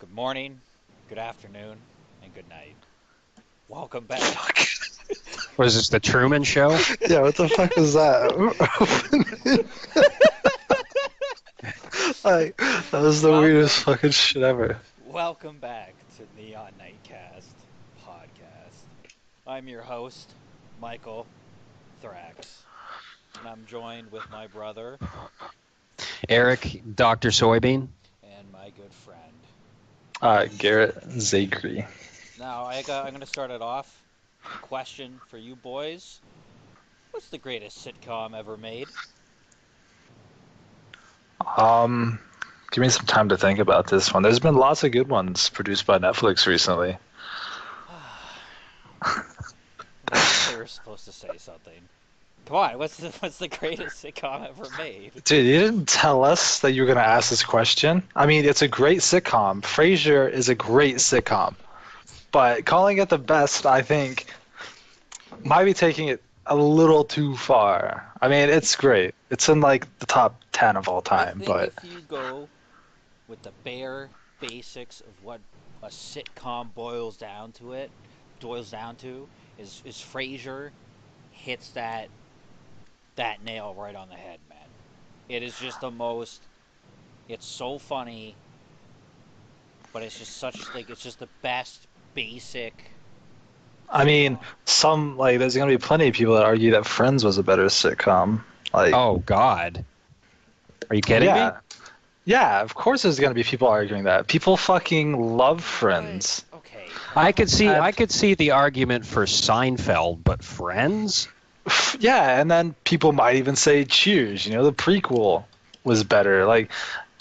Good morning, good afternoon, and good night. Welcome back. Fuck. What is this, the Truman Show? Yeah, what the fuck was that? Like, that was the weirdest Welcome, fucking shit ever. welcome back to Neon Nightcast podcast. I'm your host, Michael Thrax, and I'm joined with my brother Eric, Dr. Soybean. and my good friend. Garrett Zagri. Now, I'm going to start it off. Question for you boys: what's the greatest sitcom ever made? Um, Give me some time to think about this one. There's been lots of good ones produced by Netflix recently. They were supposed to say something. Come on, what's the greatest sitcom ever made? Dude, you didn't tell us that you were gonna ask this question. I mean, it's a great sitcom. Frasier is a great sitcom, but calling it the best, I think, might be taking it a little too far. I mean, it's great. It's in like the top 10 of all I time, think but if you go with the bare basics of what a sitcom boils down to is Frasier hits that nail right on the head, man. It is just the most. It's so funny, but it's just it's just the best basic I mean, sitcom. there's gonna be plenty of people that argue that Friends was a better sitcom. Like, Oh, God. Are you kidding me? yeah, yeah, of course there's gonna be people arguing that. People fucking love What? Friends. Okay, I come could on. see And I could see the argument for Seinfeld, but Friends? yeah, and then people might even say Cheers. The prequel was better. Like,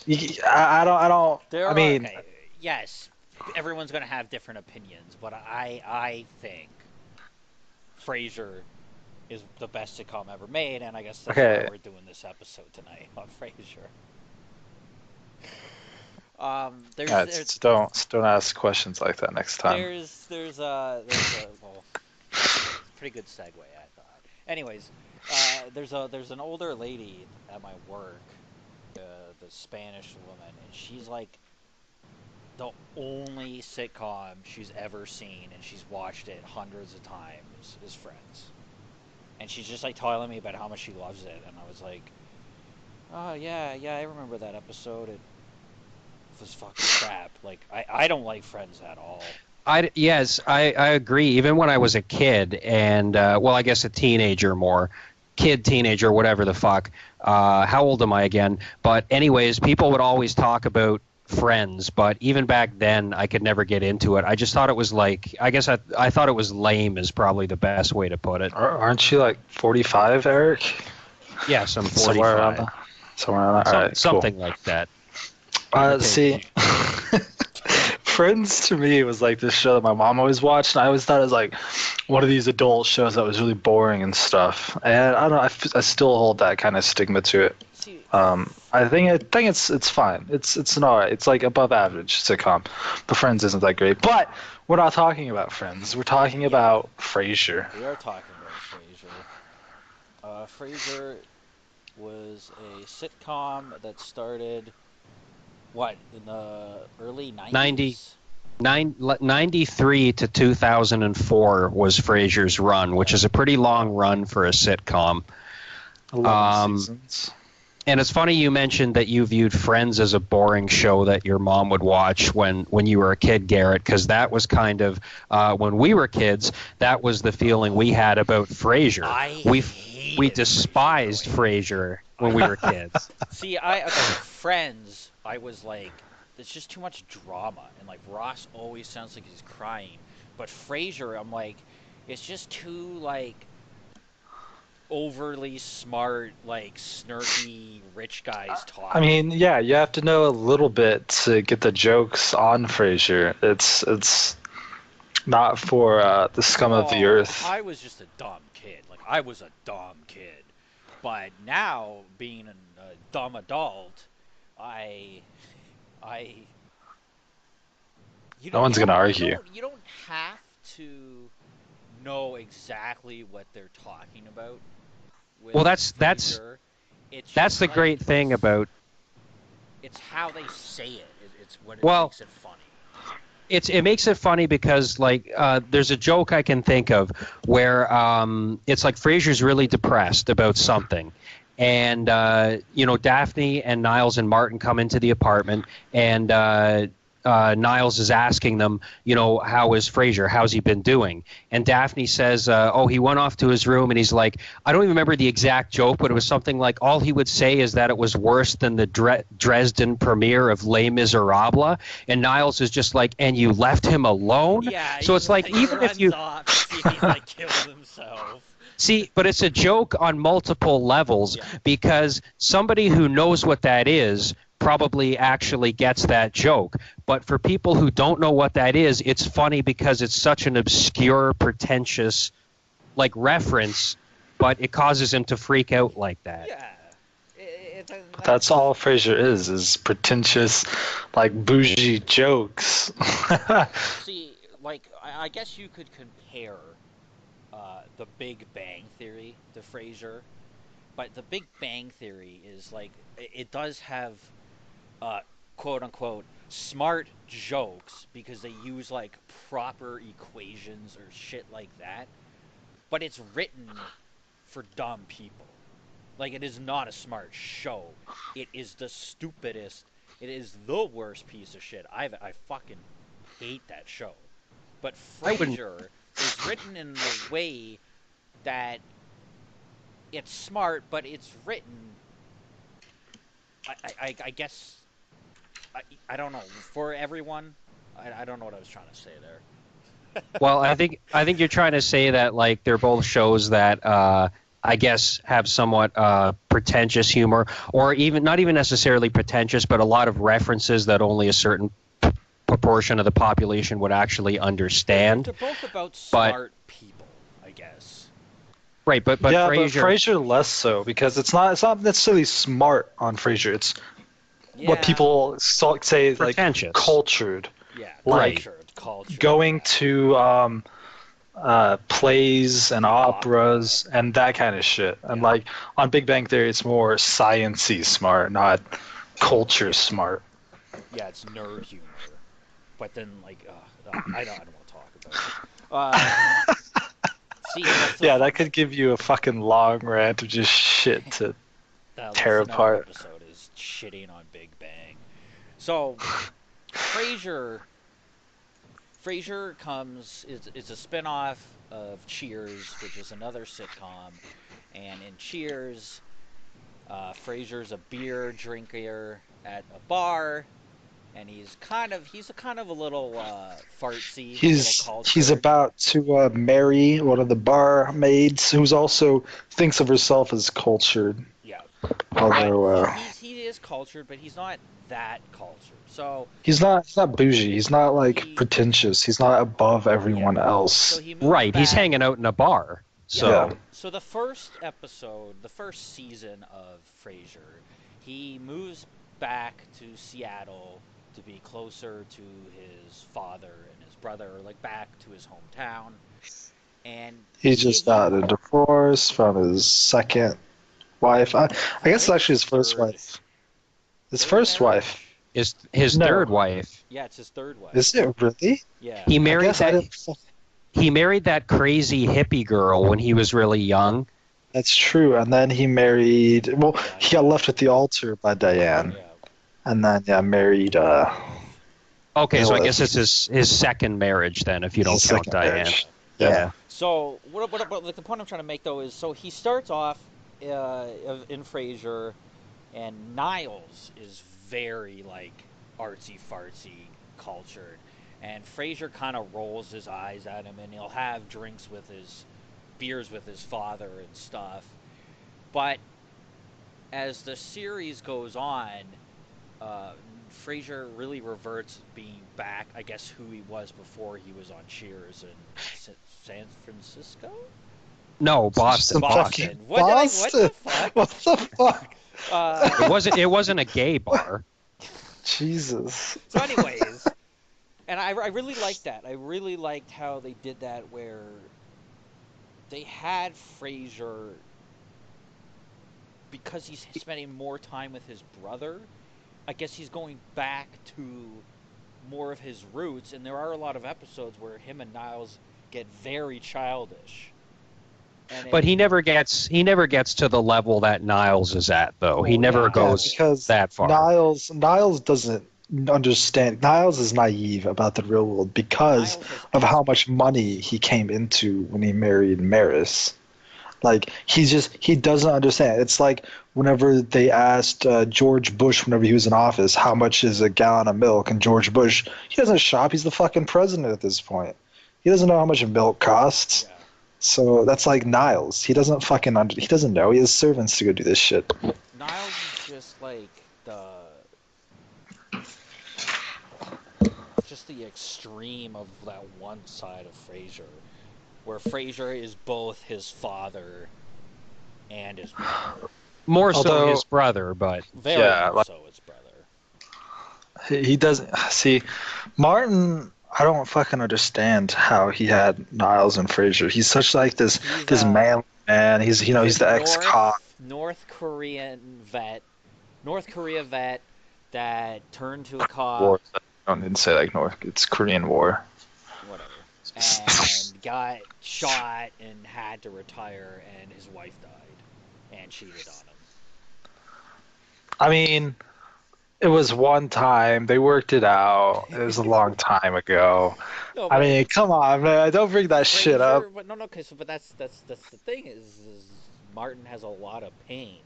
There I are mean, okay. Yes, everyone's gonna have different opinions, but I think Frasier is the best sitcom ever made, and I guess that's why okay, we're doing this episode tonight on Frasier. There's don't ask questions like that next time. well, it's a pretty good segue, I thought. Anyways, there's an older lady at my work, the Spanish woman, and she's like the only sitcom she's ever seen, and she's watched it hundreds of times, is Friends. And she's just like telling me about how much she loves it, and I was like, oh yeah, I remember that episode. It was fucking crap. Like I don't like Friends at all. Yes, I agree. Even when I was a kid and, well, I guess a teenager more. Kid, teenager, whatever the fuck. How old am I again? But anyways, people would always talk about Friends, but even back then, I could never get into it. I just thought it was like, I thought it was lame is probably the best way to put it. Aren't you like 45, Eric? Yes, I'm Somewhere around 45. that. Somewhere around that. All right, cool. Something like that, give or take. See, Friends to me was like this show that my mom always watched, and I always thought it was like one of these adult shows that was really boring and stuff. And I don't know, I still hold that kind of stigma to it. See, I think it's fine. It's an alright. It's like above average sitcom. But Friends isn't that great. But we're not talking about Friends. We're talking yeah, about Frasier. we are talking about Frasier. Frasier was a sitcom that started what in the early 90, '90s. 93 to 2004 was Frasier's run, which Yeah, is a pretty long run for a sitcom. 11 Um, seasons. and it's funny you mentioned that you viewed Friends as a boring show that your mom would watch when you were a kid, Garrett, because that was kind of, when we were kids, that was the feeling we had about Frasier. I We hated Frasier despised growing up. Frasier when we I were kids. See, I okay, Friends. I was like, there's just too much drama, and like Ross always sounds like he's crying. But Frasier, I'm like, it's just too like overly smart, like snarky rich guys I talking. mean, yeah, you have to know a little bit to get the jokes on Frasier. It's not for the scum of the Well, earth. I was just a dumb kid. Like I was a dumb kid. But now, being a dumb adult, I, I, No one's gonna argue. you don't have to know exactly what they're talking about with Well, Frasier. It's that's just the like great thing about. it's how they say it. It's what it Well, makes it funny. it makes it funny because like there's a joke I can think of where it's like Frasier's really depressed about something, and Daphne and Niles and Martin come into the apartment, and Niles is asking them, how is Frasier? How's he been doing? And Daphne says, oh, he went off to his room, and he's like, I don't even remember the exact joke, but it was something like, all he would say is that it was worse than the Dresden premiere of Les Miserables. And Niles is just like, and you left him alone? Yeah, So it's like, he even if runs you off to see if he's like killed himself. see, but it's a joke on multiple levels Yeah. because somebody who knows what that is probably actually gets that joke. But for people who don't know what that is, it's funny because it's such an obscure, pretentious like reference, but it causes him to freak out like that. Yeah. That's all Frasier is pretentious, like bougie jokes. See, like I guess you could compare the Big Bang Theory to Frasier, but the Big Bang Theory is like it does have uh, quote unquote smart jokes because they use like proper equations or shit like that, but it's written for dumb people. Like it is not a smart show. It is the stupidest. It is the worst piece of shit. I fucking hate that show. But I wouldn't. Frasier is written in a way that it's smart, but it's written. I guess I don't know for everyone. I don't know what I was trying to say there. Well, I think you're trying to say that like they're both shows that I guess have somewhat pretentious humor, or even not even necessarily pretentious, but a lot of references that only a certain proportion of the population would actually understand. They're both about But smart people, I guess. right, but Yeah, but Frasier, Frasier less so because it's not necessarily smart on Frasier. It's what Yeah, people say like pretentious. cultured, yeah, like culture. going Yeah. to plays and operas and that kind of shit. And Yeah. like on Big Bang Theory, it's more science-y smart, not culture smart. Yeah, it's nerd humor. But then, like, I don't want to talk about it. See, Yeah, that could give you a fucking long rant of just shit to that's tear another apart. episode is shitting on Big Bang. So, Frasier, Frasier comes is a spinoff of Cheers, which is another sitcom, and in Cheers, Frasier's a beer drinker at a bar, and he's a kind of a little fartsy, a little He's cultured. about to marry one of the barmaids who's also thinks of herself as cultured. Yeah, but Although he is cultured, but he's not that cultured. So he's not bougie. He's not like he pretentious. He's not above yeah, everyone so else. he moves right, he's back. hanging out in a bar. Yeah. Yeah. So So the first episode, the first season of Frasier, he moves back to Seattle to be closer to his father and his brother, or like back to his hometown. And He just got a divorce from his second wife. I I guess it's think actually his first third wife. His third first wife. marriage. is his No. third wife. Yeah, it's his third wife. Is it really? Yeah. He I married guess I that. didn't. He married that crazy hippie girl when he was really young. That's true. And then he married. Well, he got Diane. left at the altar by Diane, Yeah. and then married. Okay, so I guess Lilith. it's his second marriage then, if you don't His count second Diane. marriage. Yeah. So like the point I'm trying to make though is so he starts off in Frasier, and Niles is very like artsy fartsy cultured, and Frasier kind of rolls his eyes at him, and he'll have drinks with his beers with his father and stuff. But as the series goes on, uh, Frasier really reverts being back, I guess, who he was before he was on Cheers in San Francisco. No, Boston. Some Boston. fucking What did I? What the Boston. fuck? What the fuck? Uh, It wasn't a gay bar. Jesus. so, anyways, and I really liked that. I really liked how they did that, where they had Frasier because he's spending more time with his brother. I guess he's going back to more of his roots, and there are a lot of episodes where him and Niles get very childish. And But it, he never gets to the level that Niles is at, though. He well, never yeah, Yeah, goes well, because that far. Niles doesn't understand. Niles is naive about the real world because Niles has of how Asperger's. much money he came into when he married Maris. Like he doesn't understand. It's like whenever they asked George Bush whenever he was in office, how much is a gallon of milk, and George Bush, he doesn't shop. He's the fucking president at this point. He doesn't know how much milk costs. Yeah. So that's like Niles. He doesn't he doesn't know. He has servants to go do this shit. Niles is just the extreme of that one side of Frasier, where Frasier is both his father and his brother. More so Although, his brother, but Very yeah, much like so his brother. he doesn't see Martin. I don't fucking understand how he had Niles and Frasier. He's such like He's this a man. He's he's a he's the ex cop. North Korea vet that turned to a cop, War. I didn't say like North. It's Korean War. whatever, and got shot and had to retire, and his wife died and cheated on him. I mean, it was one time. They worked it out. It was a long time ago. No, I but mean, come on, man. Don't bring that shit up. Frasier, but no, okay, so but that's the thing is Martin has a lot of pain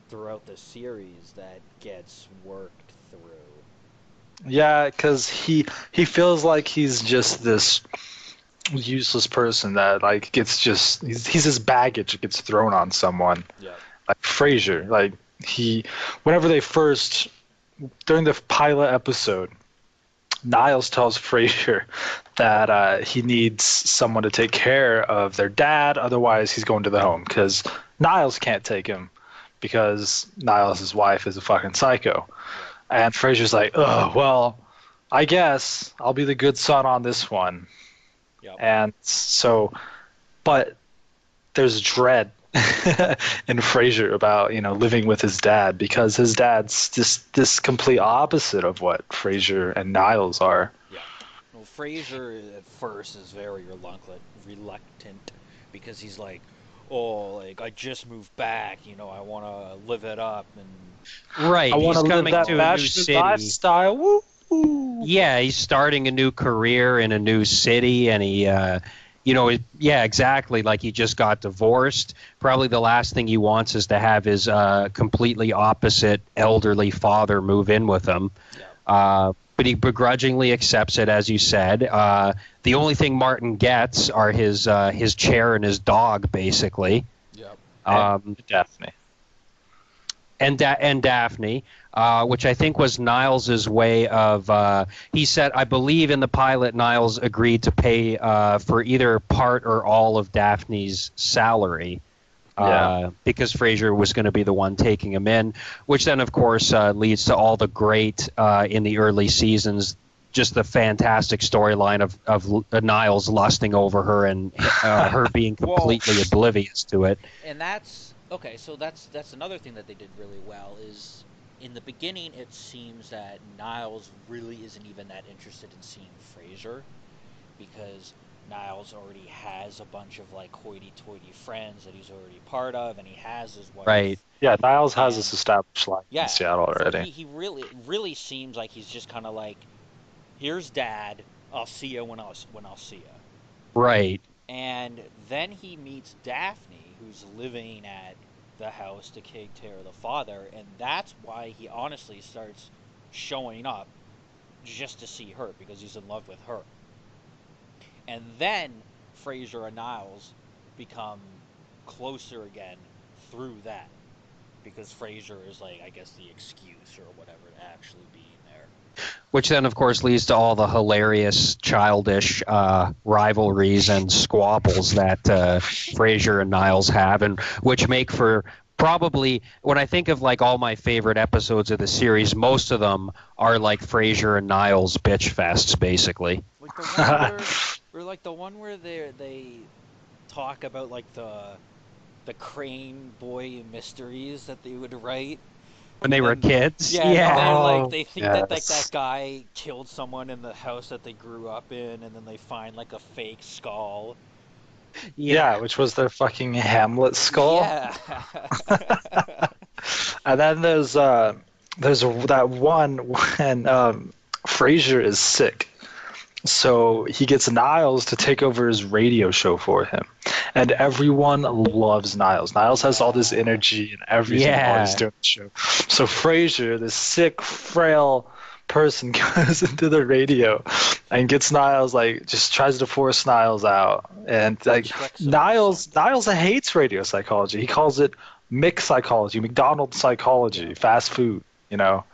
throughout the series that gets worked through. Yeah, because he feels like he's just this useless person that like gets just he's his baggage that gets thrown on someone. Yep. Like Frasier, like he whenever they first during the pilot episode, Niles tells Frasier that he needs someone to take care of their dad, otherwise he's going to the home because Niles can't take him because Niles' wife is a fucking psycho. And Frasier's like, oh, well, I guess I'll be the good son on this one. Yep. And so, but there's dread in Frasier about, living with his dad because his dad's just this complete opposite of what Frasier and Niles are. Yeah. Well, Frasier at first is very reluctant because he's like, oh, like I just moved back, I want to live it up, and right, I want he's to live coming that to a new bachelor city. lifestyle. Woo! Yeah, he's starting a new career in a new city, and yeah, exactly. Like he just got divorced. Probably the last thing he wants is to have his completely opposite elderly father move in with him. yeah. But he begrudgingly accepts it, as you said. The only thing Martin gets are his chair and his dog, basically. Yep. Daphne. And Daphne, which I think was Niles's way of. He said, I believe in the pilot, Niles agreed to pay for either part or all of Daphne's salary. Because Frasier was going to be the one taking him in, which then, of course, leads to all the great in the early seasons, just the fantastic storyline of Niles lusting over her and her being completely oblivious to it. And that's okay. So that's another thing that they did really well is in the beginning it seems that Niles really isn't even that interested in seeing Frasier because Niles already has a bunch of like hoity-toity friends that he's already part of, and he has his wife. Right. Yeah, Niles has And this established life in Seattle already. So he really seems like he's just kind of like, here's Dad. I'll see you when I'll see you. Right. And then he meets Daphne, who's living at the house to take care of the father, and that's why he honestly starts showing up just to see her because he's in love with her. And then Frasier and Niles become closer again through that because Frasier is like, I guess, the excuse or whatever to actually being there. Which then, of course, leads to all the hilarious, childish rivalries and squabbles that Frasier and Niles have, and which make for probably, when I think of like all my favorite episodes of the series, most of them are like Frasier and Niles bitch fests, basically. Like the one where, or like the one where they talk about like the Crane Boy mysteries that they would write. when they And were then, kids. yeah, and Yeah. then like Oh, they think that like that yes. guy killed someone in the house that they grew up in, and then they find like a fake skull. Yeah. Yeah, which was their fucking Hamlet skull. Yeah. And then there's that one when Frasier is sick. So he gets Niles to take over his radio show for him. And everyone loves Niles. Niles has all this Yeah. energy and everything while he's Yeah. doing the show. So Frasier, this sick, frail person, goes into the radio and gets Niles, like, just tries to force Niles out. And like Restricts him or Niles something. Niles hates radio psychology. He calls it Mick psychology, McDonald's psychology, Yeah. fast food, you know.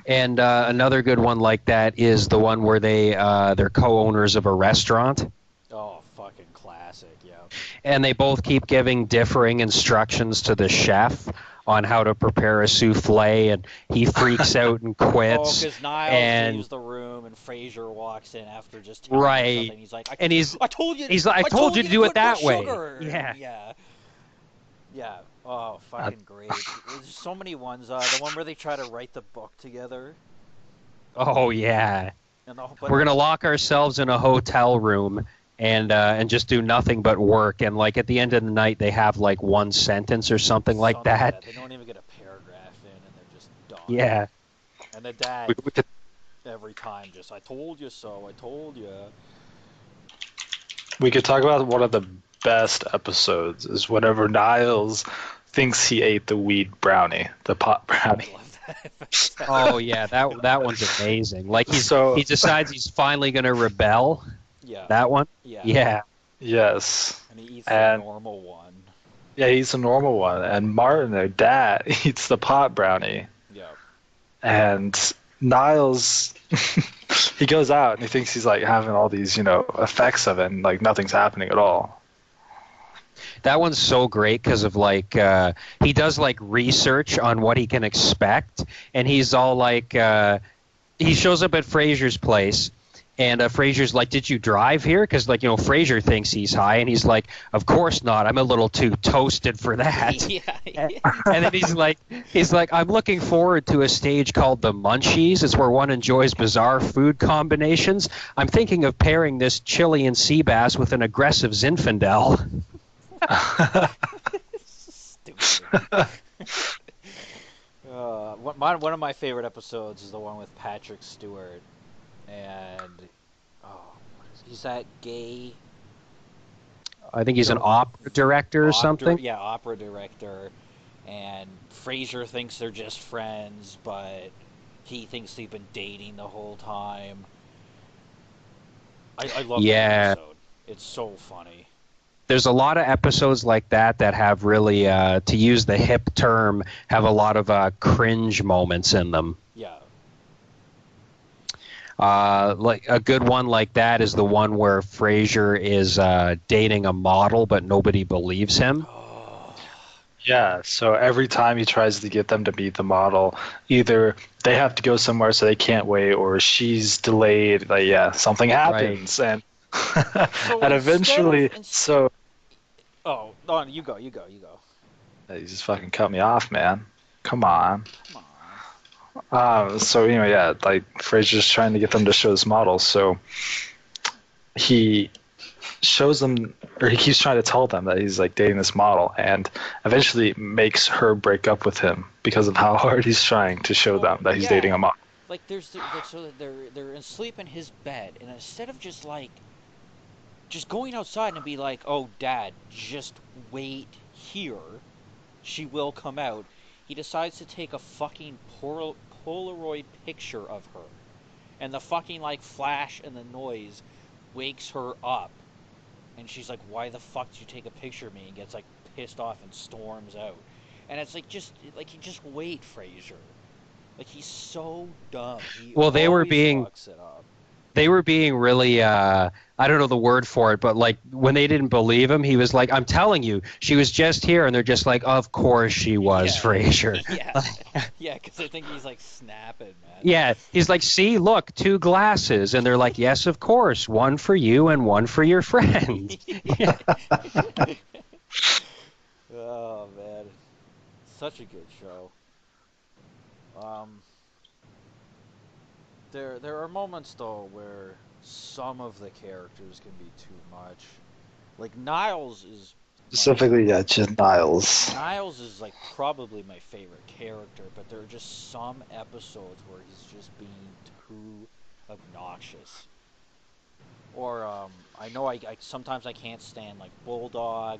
And another good one like that is the one where they're co-owners of a restaurant, Oh, fucking classic. Yeah. and they both keep giving differing instructions to the chef on how to prepare a souffle, and he freaks out and Oh, quits. because Niles And leaves the room and Frasier walks in after just telling him right, something. He's like, and I told you, he's like, I told you to do it put more that way. sugar. Yeah. Yeah. Yeah. Oh, fucking great. There's so many ones. The one where they try to write the book together. Oh yeah. But We're gonna lock ourselves in a hotel room and just do nothing but work. And like at the end of the night, they have like one sentence or something like that. They don't even get a paragraph in, and they're just done. Yeah. And the dad, We could every time, just, I told you so, I told you. We could talk about one of the best episodes is whenever Niles thinks he ate the weed brownie, the pot brownie. I love that episode. Oh yeah, that one's amazing. Like he decides he's finally gonna rebel. Yeah. That one. Yeah. Yeah. Yes. And he eats And- the normal one. Yeah, he eats a normal one. And Martin, their dad, eats the pot brownie. Yeah. And Niles, he goes out and he thinks he's like having all these, effects of it, and like nothing's happening at all. That one's so great because of like he does like research on what he can expect, and he's all like he shows up at Frasier's place, and Frasier's like, "Did you drive here?" Because like Frasier thinks he's high, and he's like, "Of course not. I'm a little too toasted for that." Yeah. And then he's like, "I'm looking forward to a stage called the Munchies. It's where one enjoys bizarre food combinations. I'm thinking of pairing this Chilean sea bass with an aggressive Zinfandel." Stupid. One of my favorite episodes is the one with Patrick Stewart, and he's that gay I think he's an opera director or something. Yeah, opera director, and Frasier thinks they're just friends, but he thinks they've been dating the whole time. I love that episode. It's so funny. There's a lot of episodes like that have really, to use the hip term, have a lot of cringe moments in them. Yeah. Like a good one like that is the one where Frasier is dating a model, but nobody believes him. Oh. Yeah, so every time he tries to get them to meet the model, either they have to go somewhere so they can't wait, or she's delayed. Like, yeah, something happens, and and eventually, Oh, no, you go. You just fucking cut me off, man. Come on. Come on. So anyway, yeah, like Frasier's trying to get them to show this model, so he shows them, or he keeps trying to tell them that he's like dating this model, and eventually makes her break up with him because of how hard he's trying to show them that he's dating a model. Like so they're asleep in his bed, and instead of just going outside and be like, "Oh, Dad, just wait here. She will come out." He decides to take a fucking Polaroid picture of her, and the fucking flash and the noise wakes her up, and she's like, "Why the fuck did you take a picture of me?" And gets pissed off and storms out. And it's you just wait, Frasier. He's so dumb. Well, they were being fucks it up. They were being really, I don't know the word for it, but when they didn't believe him, he was like, "I'm telling you, she was just here," and they're just like, "Of course she was, Frasier." Yeah, because they think he's snapping, man. Yeah, he's like, "See, look, 2 glasses," and they're like, "Yes, of course, one for you and one for your friend." Oh man, such a good show. Um, there are moments though where some of the characters can be too much. Like Niles is my Specifically, yeah, just Niles. Niles is like probably my favorite character, but there are just some episodes where he's just being too obnoxious. Or I know I sometimes I can't stand like Bulldog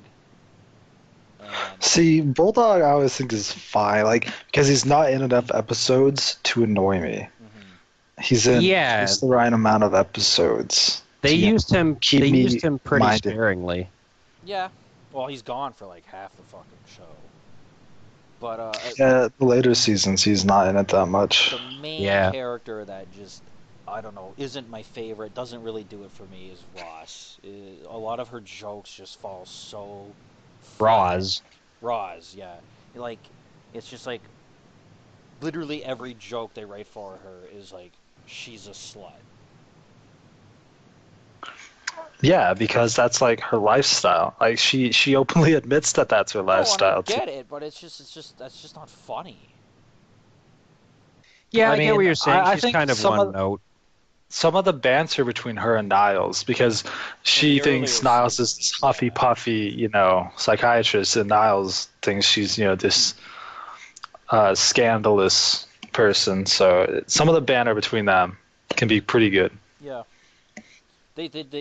and See, Bulldog I always think is fine, like because he's not in enough episodes to annoy me. mhm. He's in Yeah, just the right amount of episodes they to used him. keep They used me him pretty minded. sparingly. Yeah. Well, he's gone for like half the fucking show. But Yeah, the later seasons he's not in it that much. the main Yeah, character that just I don't know isn't my favorite, doesn't really do it for me is Ross. A lot of her jokes just fall so flat. Roz. Roz, yeah. Like it's just like literally every joke they write for her is like she's a slut. Yeah, because that's like her lifestyle. Like she openly admits that that's her No, and I lifestyle too. get it, but it's just that's just not funny. Yeah, I I get what mean, you're saying. I She's think kind of one note. some of the banter between her and Niles, because In she the earlier thinks Niles is seasons, this huffy yeah. puffy, psychiatrist, and Niles thinks she's, this scandalous person. So some of the banter between them can be pretty good. Yeah. They did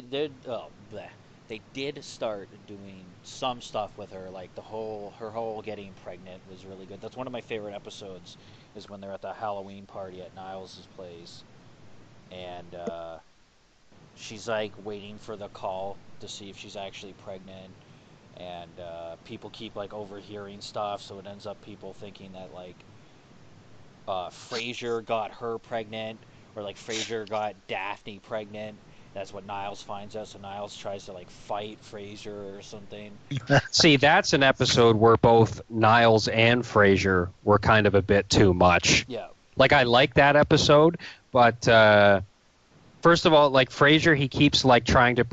start doing some stuff with her, like her whole getting pregnant was really good. That's one of my favorite episodes, is when they're at the Halloween party at Niles's place, and she's like waiting for the call to see if she's actually pregnant, and people keep like overhearing stuff, so it ends up people thinking that like Frasier got her pregnant, or like Frasier got Daphne pregnant. That's what Niles finds out. So Niles tries to like fight Frasier or something. See, that's an episode where both Niles and Frasier were kind of a bit too much. Yeah, Like, I like that episode, but first of all, like Frasier, he keeps like trying to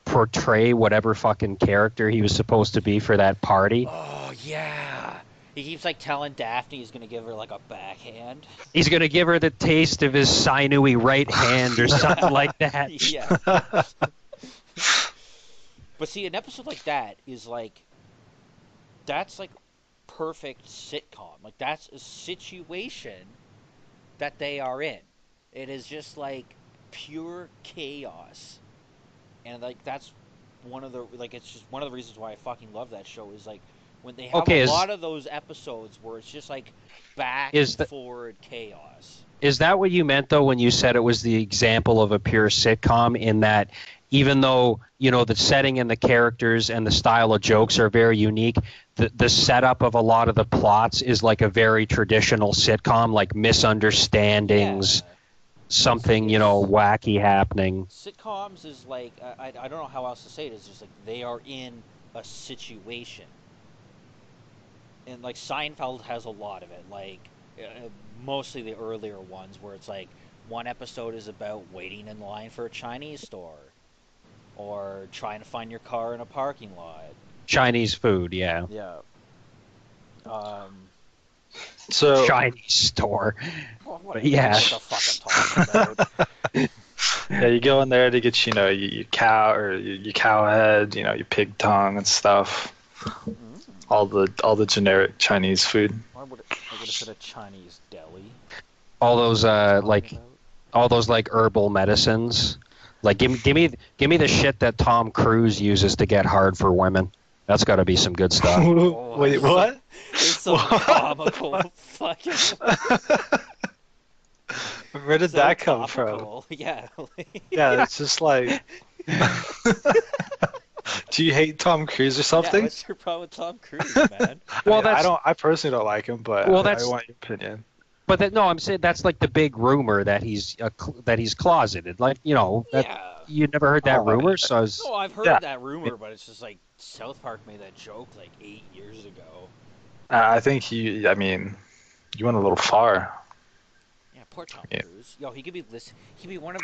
portray whatever fucking character he was supposed to be for that party. oh yeah. He keeps like telling Daphne he's gonna give her like a backhand. He's gonna give her the taste of his sinewy right hand or something like that. Yeah. But see, an episode like that is like that's like perfect sitcom. Like that's a situation that they are in. It is just like pure chaos. And like that's one of the like it's just one of the reasons why I fucking love that show is like when they have a Okay, lot of those episodes where it's just like back is and that forward chaos. is that what you meant though when you said it was the example of a pure sitcom? In that, even though the setting and the characters and the style of jokes are very unique, the setup of a lot of the plots is like a very traditional sitcom, like misunderstandings, Yeah. something It's wacky happening. sitcoms is like I don't know how else to say it. It's just like they are in a situation, and like Seinfeld has a lot of it. Like mostly the earlier ones where it's like one episode is about waiting in line for a Chinese store or trying to find your car in a parking lot. Chinese food, yeah. Yeah. Um. So Chinese store. Well, But whatever. You know yeah. what the fuck I'm talking about. yeah, you go in there to get your cow or your cow head, your pig tongue and stuff. Mm. All the generic Chinese food. I would have said a Chinese deli. All those Talking about. all those like herbal medicines. Like give me the shit that Tom Cruise uses to get hard for women. That's got to be some good stuff. Oh, Wait, what? It's some What? comical fucking. Where did So that come from? topical. Yeah. Yeah, it's just like. Do you hate Tom Cruise or Yeah, something? what's your problem with Tom Cruise, man? Well, I that's don't. I personally don't like him, but Well, I that's- want your opinion. but no, I'm saying that's like the big rumor that he's closeted. Like that Yeah. you never heard that Oh, rumor, yeah. so I was, No, I've heard Yeah. that rumor, but it's just like South Park made that joke like 8 years ago. I think I mean, you went a little far. Yeah, poor Tom Yeah. Cruise. Yo, he could be He could be one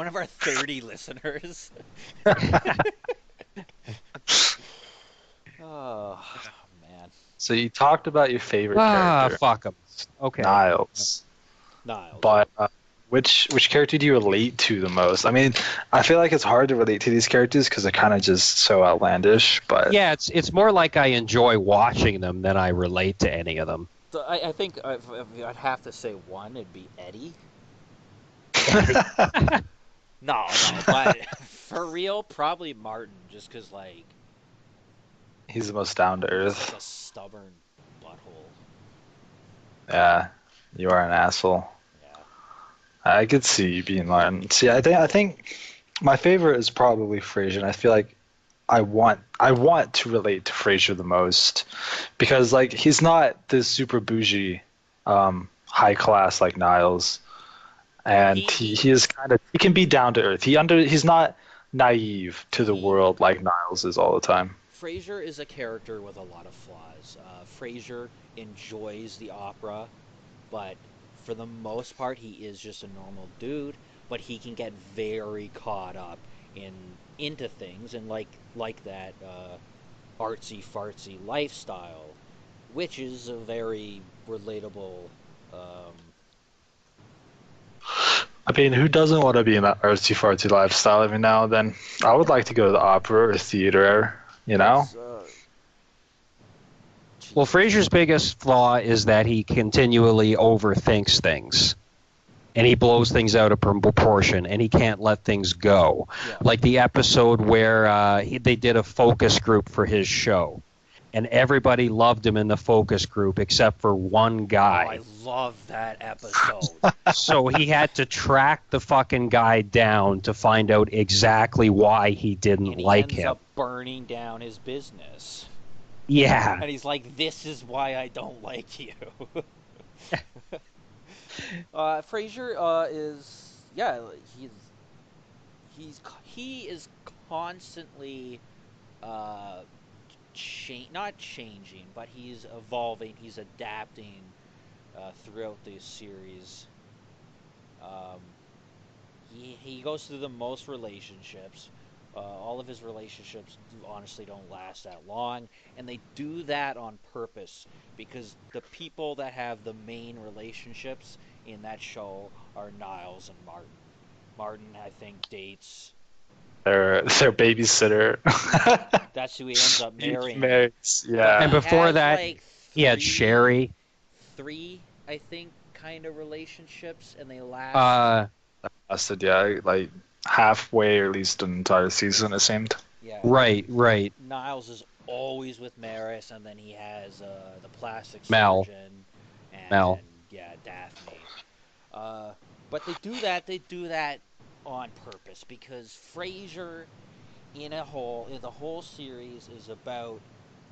of our 30 listeners. Oh man. So you talked about your favorite Ah, character, fuck him. Okay. Niles. Niles. But which character do you relate to the most? I mean, I feel like it's hard to relate to these characters because they're kind of just so outlandish. But Yeah, it's more like I enjoy watching them than I relate to any of them. So I think if I'd have to say one, it'd be Eddie. No, but for real, probably Martin, just because like he's the most down to he's earth. like a stubborn butthole. Yeah, you are an asshole. Yeah. I could see you being Martin. See, I think my favorite is probably Frasier. And I feel like I want to relate to Frasier the most because like he's not this super bougie, high class like Niles, and he is kind of he can be down to earth. He's not naive to the world like Niles is all the time. Frasier is a character with a lot of flaws. Frasier enjoys the opera, but for the most part, he is just a normal dude. But he can get very caught up into things and like that artsy fartsy lifestyle, which is a very relatable. Um, I mean, who doesn't want to be in that artsy fartsy lifestyle every now and then? I would like to go to the opera or theater, you know? that's Well, Frasier's biggest flaw is that he continually overthinks things. And he blows things out of proportion, and he can't let things go. Yeah. Like the episode where they did a focus group for his show, and everybody loved him in the focus group except for one guy. I love that episode. So he had to track the fucking guy down to find out exactly why he didn't And he like ends him. up burning down his business. Yeah. And he's like, "This is why I don't like you." Frasier is he is constantly uh, not changing, but he's evolving. He's adapting throughout the series. Um, he goes through the most relationships. All of his relationships honestly don't last that long, and they do that on purpose because the people that have the main relationships in that show are Niles and Martin. Martin, I think, dates. Their babysitter. That's who he ends up marrying. Yeah. And before has, that, like, he had Sherry. three, I think, kind of relationships, and they last. Lasted, yeah, like halfway or at least an entire season, it seemed. Yeah. Right. Niles is always with Maris, and then he has the plastic Mel. surgeon and Mel. yeah, Daphne. But they do that on purpose because Frasier in the whole series is about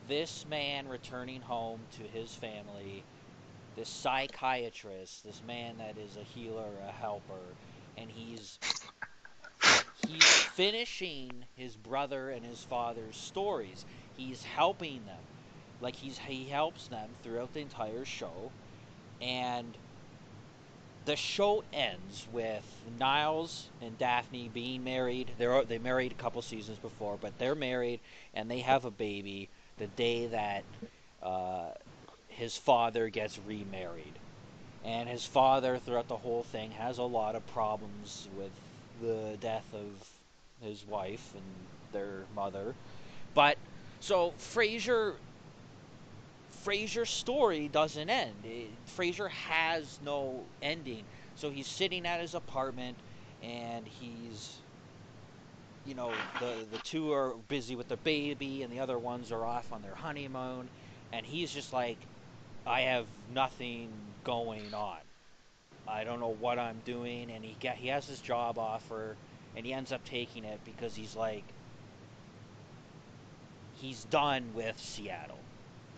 this man returning home to his family, this psychiatrist, this man that is a healer, a helper, and he's finishing his brother and his father's stories. He's helping them. Like he helps them throughout the entire show, and the show ends with Niles and Daphne being married. They married a couple seasons before, but they're married and they have a baby the day that uh, his father gets remarried. And his father, throughout the whole thing, has a lot of problems with the death of his wife and their mother. But so Frasier's story doesn't end. Frasier has no ending. So he's sitting at his apartment, and the two are busy with the baby, and the other ones are off on their honeymoon, and he's just like, I have nothing going on. I don't know what I'm doing, and he has this job offer, and he ends up taking it because he's like, he's done with Seattle.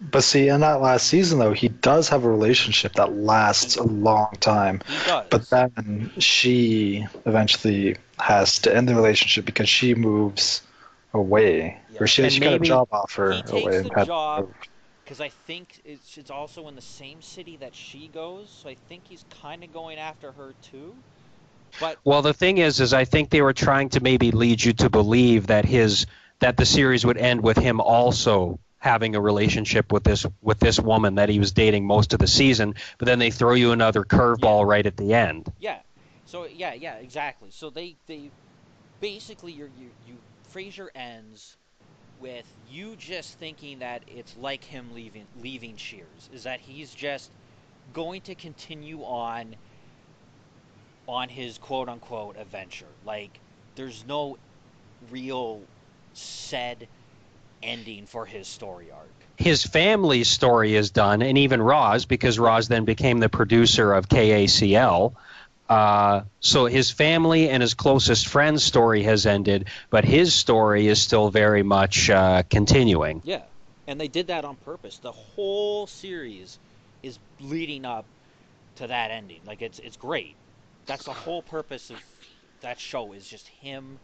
But see, in that last season, though, he does have a relationship that lasts a long time. He does. But then she eventually has to end the relationship because she moves away. Yeah. Or she got a job offer He takes away. the job because I think it's also in the same city that she goes, so I think he's kind of going after her too. But Well, the thing is I think they were trying to maybe lead you to believe that the series would end with him also having a relationship with this woman that he was dating most of the season, but then they throw you another curveball right at the end. Yeah. So yeah, exactly. So they basically you Frasier ends with you just thinking that it's like him leaving Cheers, is that he's just going to continue on his quote unquote adventure. Like there's no real said ending for his story arc. His family's story is done, and even Roz, because Roz then became the producer of KACL. So his family and his closest friend's story has ended, but his story is still very much continuing. Yeah, and they did that on purpose. The whole series is leading up to that ending. Like it's great. That's the whole purpose of that show, is just him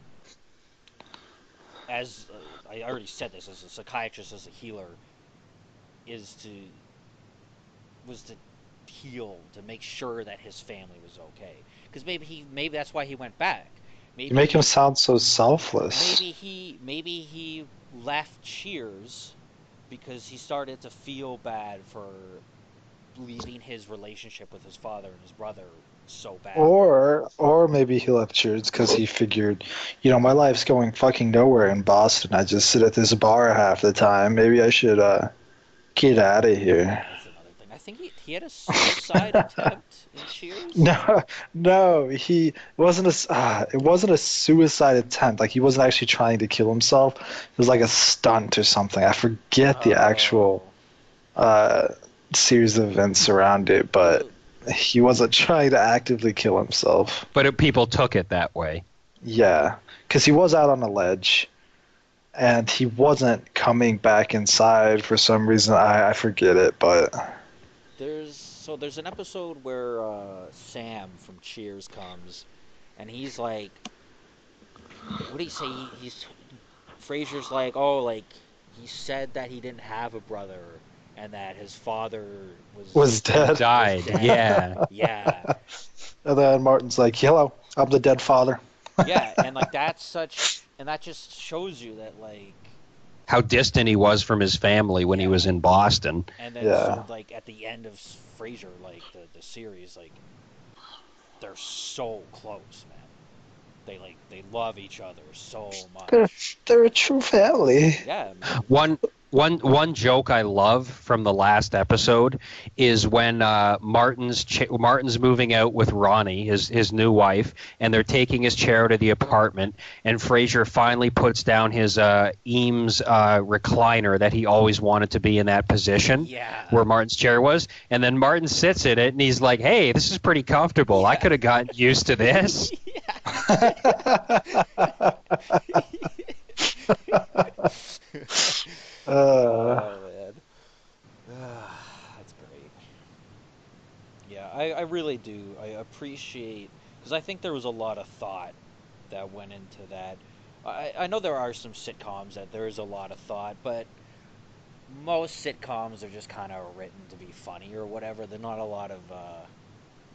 as I already said this, as a psychiatrist, as a healer, is to was to heal, to make sure that his family was okay. Because maybe that's why he went back. You Maybe make him sound so selfless. maybe he left Cheers because he started to feel bad for leaving his relationship with his father and his brother so bad. Or maybe he left Cheers because he figured, my life's going fucking nowhere in Boston. I just sit at this bar half the time. Maybe I should get out of here. That's another thing. I think he had a suicide attempt in Cheers. No, it wasn't a suicide attempt. Like he wasn't actually trying to kill himself. It was like a stunt or something. I forget the actual series of events around it, but he wasn't trying to actively kill himself. But people took it that way. Yeah, because he was out on a ledge, and he wasn't coming back inside for some reason. I forget it, but there's an episode where Sam from Cheers comes, and he's like, what do you say? Frasier's like, oh, like he said that he didn't have a brother and that his father was dead. Died. Yeah. Yeah. And then Martin's like, hello, I'm the dead father. Yeah, and like that just shows you that like how distant he was from his family when he was in Boston. And then so, like at the end of Frasier, like the series, like they're so close, man. They love each other so much. They're a true family. Yeah. Man. One joke I love from the last episode is when Martin's moving out with Ronnie, his new wife, and they're taking his chair to the apartment, and Frasier finally puts down his Eames recliner that he always wanted to be in that position, where Martin's chair was, and then Martin sits in it and he's like, "Hey, this is pretty comfortable. I could have gotten used to this." Oh man, that's great. Yeah, I really do. I appreciate, because I think there was a lot of thought that went into that. I know there are some sitcoms that there is a lot of thought, but most sitcoms are just kind of written to be funny or whatever. There's not a lot of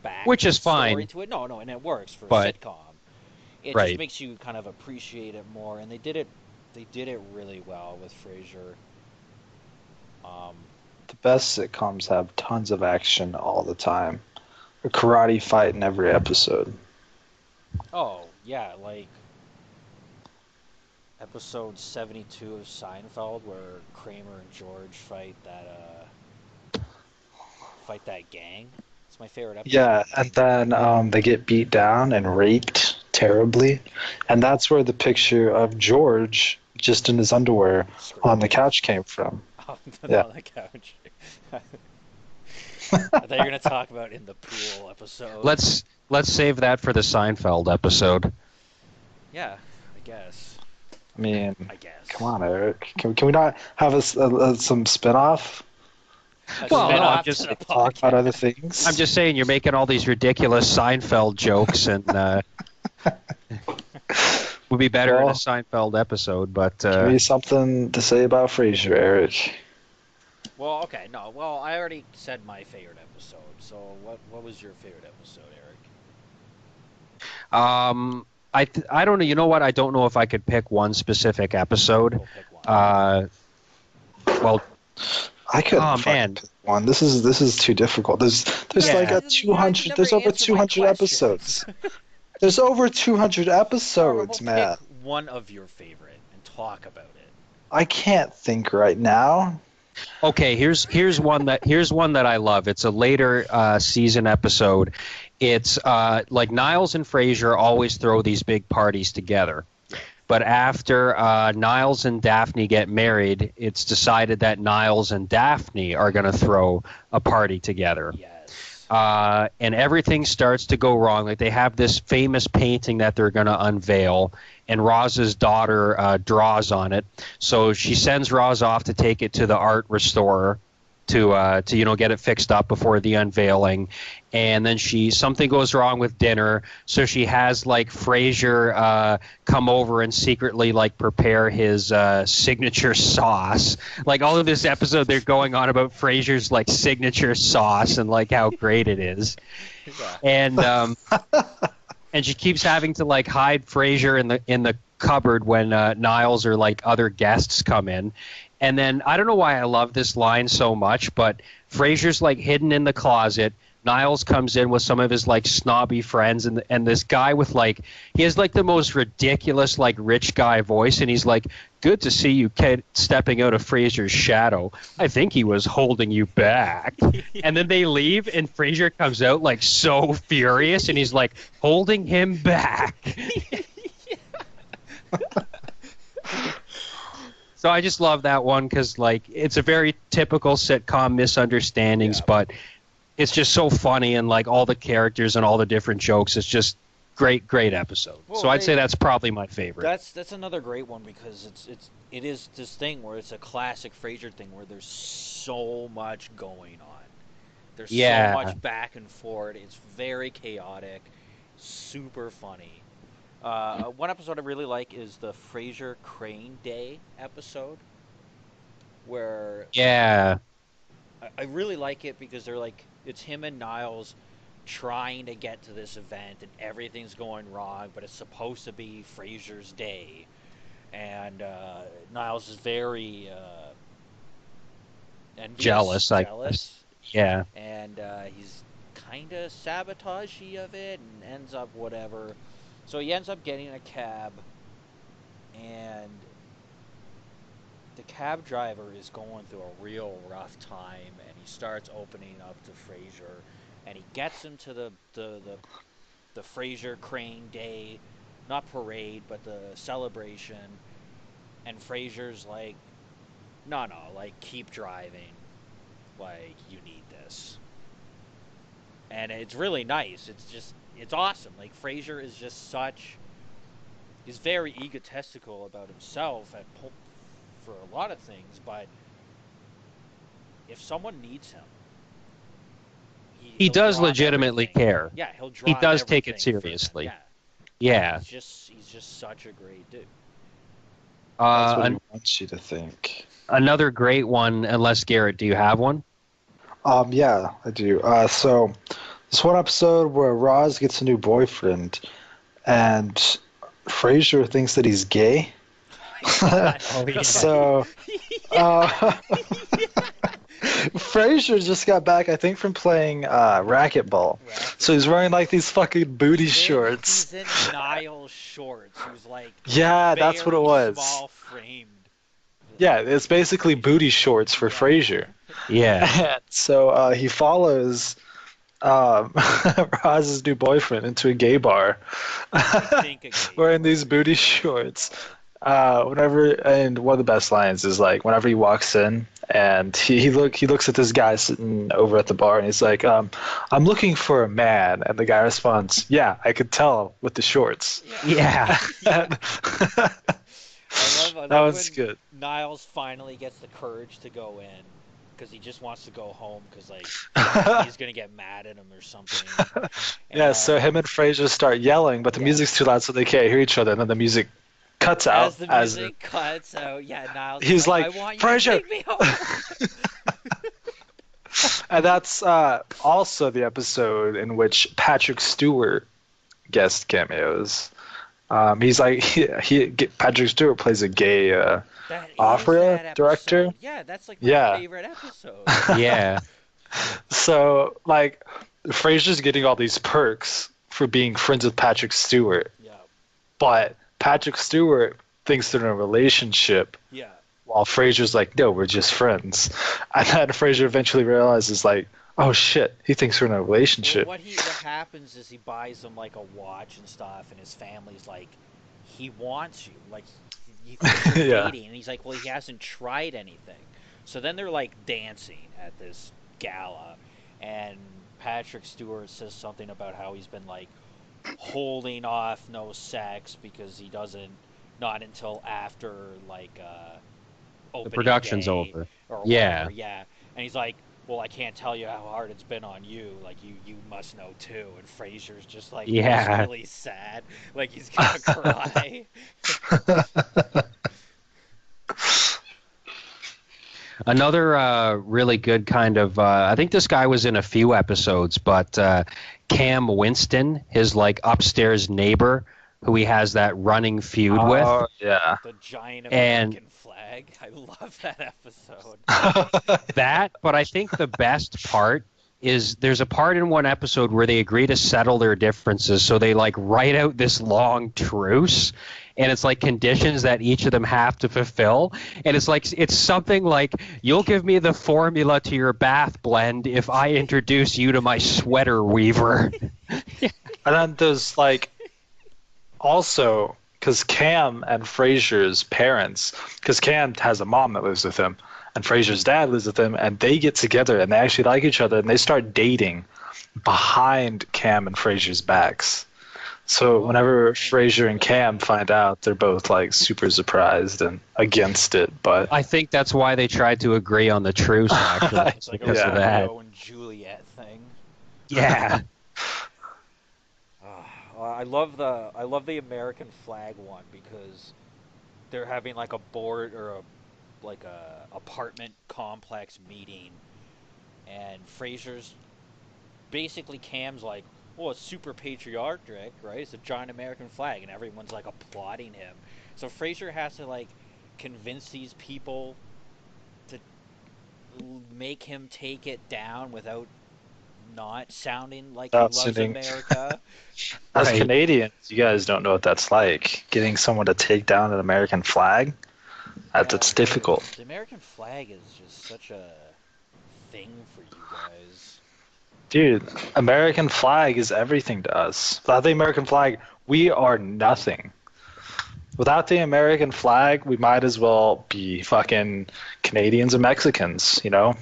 back, which is fine story to it. No, and it works for a sitcom. It just makes you kind of appreciate it more, and they did it really well with Frasier. The best sitcoms have tons of action all the time. A karate fight in every episode. Oh, yeah, like episode 72 of Seinfeld where Kramer and George fight that gang. It's my favorite episode. Yeah, and then they get beat down and raped terribly. And that's where the picture of George just in his underwear on the couch came from. On the couch. I thought you were going to talk about in the pool episode. Let's save that for the Seinfeld episode. Yeah, I guess. I guess. Come on, Eric. Can we not have some spin-off? I'm just talk about other things. I'm just saying you're making all these ridiculous Seinfeld jokes, and would be better in a Seinfeld episode. But give me something to say about Frasier, Eric. Well, okay, no. Well, I already said my favorite episode. So, what was your favorite episode, Eric? I don't know. You know what? I don't know if I could pick one specific episode. We'll pick one. Well, I couldn't oh fucking man, pick one. This is too difficult. There's like Yeah. a You guys 200. never There's over answer my 200 questions. episodes. There's over 200 Carver, well, episodes, pick man. one of your favorite and talk about it. I can't think right now. okay. Here's one that I love. It's a later season episode. It's like Niles and Frasier always throw these big parties together. Yeah. But after Niles and Daphne get married, it's decided that Niles and Daphne are going to throw a party together. Yes. And everything starts to go wrong. Like they have this famous painting that they're going to unveil, and Roz's daughter draws on it. So she sends Roz off to take it to the art restorer to get it fixed up before the unveiling. And then something goes wrong with dinner, so she has like Frasier come over and secretly like prepare his signature sauce. Like all of this episode, they're going on about Frasier's like signature sauce and like how great it is. Yeah. And she keeps having to like hide Frasier in the cupboard when Niles or like other guests come in. And then I don't know why I love this line so much, but Frasier's like hidden in the closet. Niles comes in with some of his like snobby friends, and this guy with like he has like the most ridiculous like rich guy voice, and he's like, "Good to see you, kid, stepping out of Frasier's shadow. I think he was holding you back." And then they leave, and Frasier comes out like so furious, and he's like holding him back. So I just love that one because like it's a very typical sitcom misunderstandings, but it's just so funny and like all the characters and all the different jokes. It's just great episode. Well, so I'd say that's probably my favorite. That's another great one because it is this thing where it's a classic Frasier thing where there's so much going on. There's so much back and forth. It's very chaotic, super funny. One episode I really like is the Frasier Crane Day episode, where I really like it because they're like it's him and Niles trying to get to this event and everything's going wrong, but it's supposed to be Frasier's day, and Niles is very envious, jealous. Yeah. And he's kind of sabotagey of it and ends up whatever. So he ends up getting a cab, and the cab driver is going through a real rough time, and he starts opening up to Frasier, and he gets him to the Frasier Crane Day, not parade, but the celebration, and Frasier's like, no, like, keep driving, like, you need this. And it's really nice. It's awesome. Like, Frasier is just he's very egotistical about himself for a lot of things, but if someone needs him, He does drop legitimately everything. care. Yeah, he'll drop He does take it everything for them. seriously. Yeah. Yeah. He's just such a great dude. That's what he wants you to think. Another great one, unless Garrett, do you have one? Yeah, I do. So this one episode where Roz gets a new boyfriend, and Frasier thinks that he's gay. So Frasier just got back, I think, from playing racquetball. So he's wearing like these fucking booty shorts. He's in Niles shorts. Who's like that's what it was. Small framed. Yeah, it's basically booty shorts for Frasier. Yeah. So he follows Roz's new boyfriend into a gay bar, wearing these booty shorts. And one of the best lines is like whenever he walks in and he looks at this guy sitting over at the bar and he's like, I'm looking for a man, and the guy responds, yeah, I could tell with the shorts. Yeah. I love that was good. Niles finally gets the courage to go in because he just wants to go home because like he's gonna get mad at him or something. And, so him and Frasier start yelling, but the music's too loud so they can't hear each other, and then the music cuts out. As the music cuts out, Niles. He's like, I want you Frasier. to take me home. And that's also the episode in which Patrick Stewart guest cameos. He's like Patrick Stewart plays a gay That is opera that director. episode. Yeah, that's like my Yeah. favorite episode. Yeah. So like Frasier's getting all these perks for being friends with Patrick Stewart, Yeah. but Patrick Stewart thinks they're in a relationship, Yeah. while Frasier's like, no, we're just friends. And then Frasier eventually realizes like, oh shit, he thinks we're in a Well, relationship. what happens is he buys him like a watch and stuff, and his family's like, he wants you, like he thinks you're Yeah. dating, and he's like, well, he hasn't tried anything. So then they're like dancing at this gala, and Patrick Stewart says something about how he's been like holding off no sex because he doesn't, not until after like The opening production's day over. or Yeah. whatever. Yeah, and he's like, well, I can't tell you how hard it's been on you. Like you must know too. And Frasier's just like looks Yeah. really sad, like he's gonna cry. Another really good kind of, I think this guy was in a few episodes, but Cam Winston, his like upstairs neighbor, who he has that running feud with. Oh yeah. The giant And- American flag. I love that episode. That, but I think the best part is there's a part in one episode where they agree to settle their differences, so they like write out this long truce, and it's like conditions that each of them have to fulfill, and it's something like, you'll give me the formula to your bath blend if I introduce you to my sweater weaver. And then there's like also because Cam and Frasier's parents, because Cam has a mom that lives with him, and Frasier's dad lives with him, and they get together and they actually like each other and they start dating behind Cam and Frasier's backs. So whenever Frasier and Cam find out, they're both like super surprised and against it. But I think that's why they tried to agree on the truce, actually. It's like because a of that. Romeo and Juliet thing. Yeah. I love the American flag one because they're having like a board or a apartment complex meeting, and Frasier's basically Cam's like, oh, it's super patriotic, right? It's a giant American flag, and everyone's like applauding him. So Frasier has to like convince these people to make him take it down without not sounding like he Without loves sounding- America. as Right. Canadians, you guys don't know what that's like. Getting someone to take down an American flag, that's difficult. The American flag is just such a thing for you guys. Dude, American flag is everything to us. Without the American flag, we are nothing. Without the American flag, we might as well be fucking Canadians or Mexicans, you know?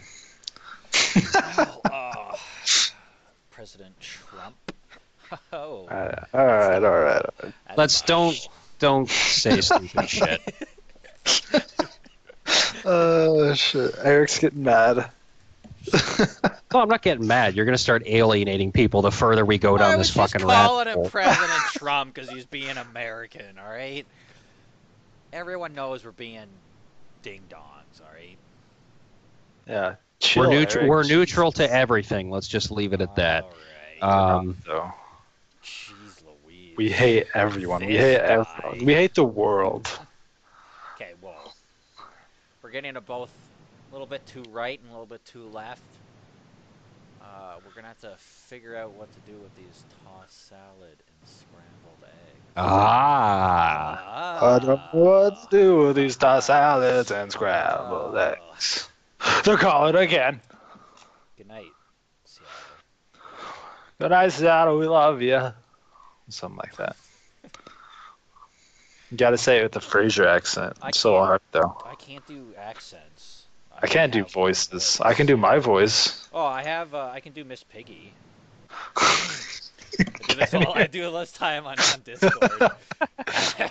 Well, President Trump. Oh, All right. that's Let's harsh. don't say stupid shit. Oh, shit. Eric's getting mad. No, I'm not getting mad. You're going to start alienating people the further we go down I this was just fucking calling rabbit him hole. President Trump because he's being American, all right? Everyone knows we're being ding-dongs, all right? Yeah. Chill, Eric. We're neutral to everything. Let's just leave it at that. All right. So, Jeez Louise. we hate everyone. We This hate guy. everyone. We hate the world. Okay, well, we're getting to both a little bit too right and a little bit too left. We're gonna have to figure out what to do with these tossed salad and scrambled eggs. Ah. I don't know what to do with these tossed salads and scrambled eggs. They're calling again. Good night, Seattle. Good night, Seattle. We love you. Something like that. You gotta say it with the Frasier accent. I It's so can't. hard, though. I can't do accents. I can't do have- voices. I can do my voice. Oh, I have. I can do Miss Piggy. I do it last time on Discord. Okay,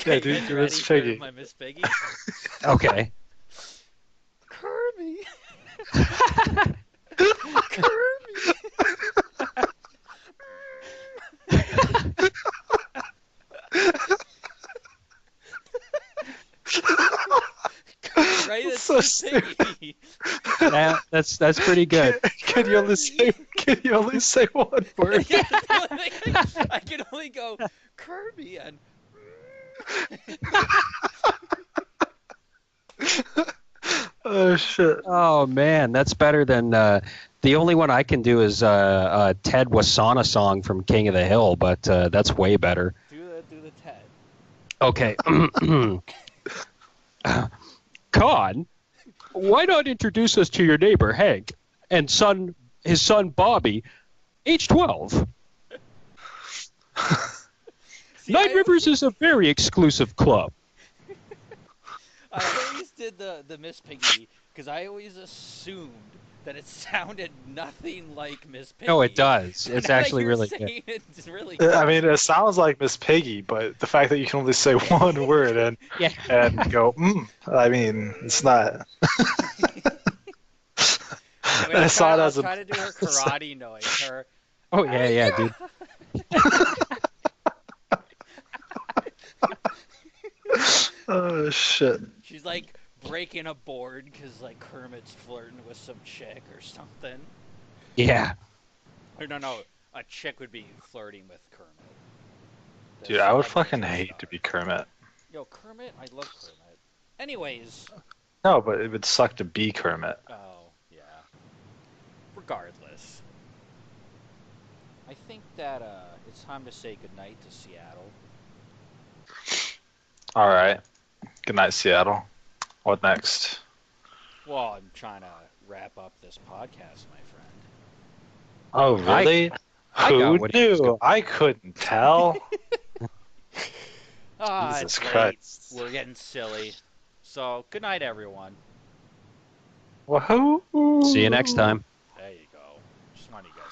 Yeah, you dude, guys do ready Miss for Piggy. my Miss Piggy? Okay. Kermie. Kermie. Right, That's it's so Miss stupid. Piggy. That's pretty good. Can you only say Can you only say one word? Yeah, that's the only thing. I can only go Kermie and. Oh shit. Oh man, that's better than the only one I can do is Ted Wasana song from King of the Hill, but that's way better. Do the Ted. Okay. Con, why not introduce us to your neighbor Hank and his son Bobby, age 12? See, Nine Rivers is a very exclusive club. I always did the Miss Piggy because I always assumed that it sounded nothing like Miss Piggy. No, it does. So It's now that actually you're really good. saying it's really good. I mean, it sounds like Miss Piggy, but the fact that you can only say one word Yeah. and go, I mean, it's not. Wait, I saw it I'll as a. try to do her karate noise. Her. Oh yeah, dude. Oh shit. She's like breaking a board because like Kermit's flirting with some chick or something. Yeah. Or no, a chick would be flirting with Kermit. The Dude, I would celebrity fucking star. hate to be Kermit. Yo, Kermit, I love Kermit. Anyways, No, but it would suck to be Kermit. oh yeah. Regardless, I think that it's time to say goodnight to Seattle. All right. Good night, Seattle. What next? Well, I'm trying to wrap up this podcast, my friend. Oh, really? I got Who what he was knew? going- I couldn't tell. Ah, Jesus it's late. Christ. We're getting silly. So, good night, everyone. Wahoo! See you next time. There you go. Just want to get